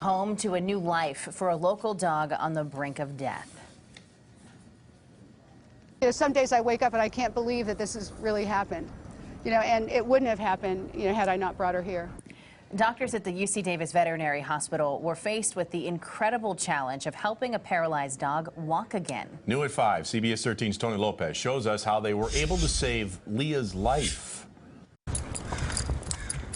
Home to a new life for a local dog on the brink of death. Some days I wake up and I can't believe that this has really happened, and it wouldn't have happened, had I not brought her here. Doctors at the UC Davis Veterinary Hospital were faced with the incredible challenge of helping a paralyzed dog walk again. New at 5, CBS 13's Tony Lopez shows us how they were able to save Leah's life.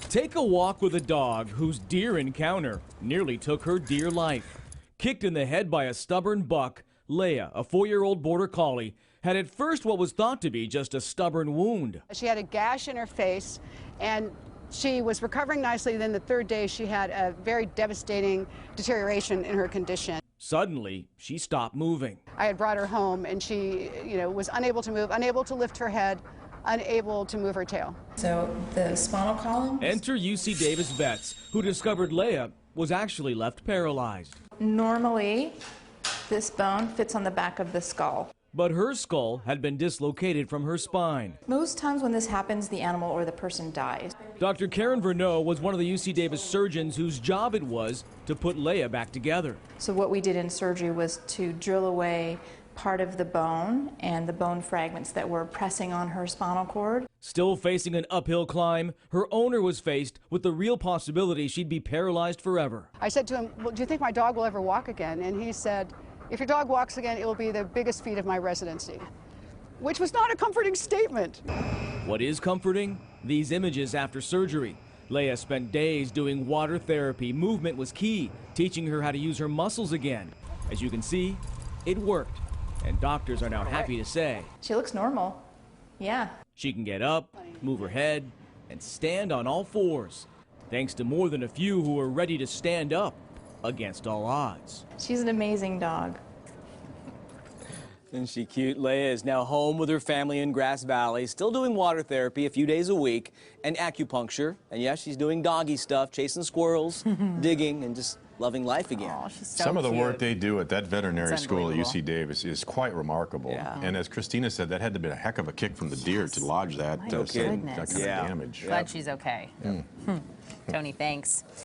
Take a walk with a dog whose deer encounter nearly took her dear life. Kicked in the head by a stubborn buck, Leah, a 4-year-old border collie, had at first what was thought to be just a stubborn wound. She had a gash in her face, and she was recovering nicely. Then the third day, she had a very devastating deterioration in her condition. Suddenly, she stopped moving. I had brought her home, and she, was unable to move, unable to lift her head, unable to move her tail. So the spinal column? Enter UC Davis vets, who discovered Leah was actually left paralyzed. Normally, this bone fits on the back of the skull. But her skull had been dislocated from her spine. Most times when this happens, the animal or the person dies. Dr. Karen Verneau was one of the UC Davis surgeons whose job it was to put Leah back together. So what we did in surgery was to drill away part of the bone and the bone fragments that were pressing on her spinal cord. Still facing an uphill climb, her owner was faced with the real possibility she'd be paralyzed forever. I said to him, well, do you think my dog will ever walk again? And he said, if your dog walks again, it will be the biggest feat of my residency, which was not a comforting statement. What is comforting? These images after surgery. Leah spent days doing water therapy. Movement was key, teaching her how to use her muscles again. As you can see, it worked, and doctors are now happy to say She looks normal. Yeah. she can get up, move her head, and stand on all fours, thanks to more than a few who are ready to stand up against all odds. She's an amazing dog. Isn't she cute? Leah is now home with her family in Grass Valley, still doing water therapy a few days a week and acupuncture. And yes, she's doing doggy stuff, chasing squirrels, digging, and just loving life again. Oh, she's so Some of the cute. work they do at that veterinary school at unbelievable. UC Davis is quite remarkable. Yeah. And as Christina said, that had to be a heck of a kick from the deer to lodge that, My that kind goodness. of Yeah. damage. Glad she's okay. Tony, thanks.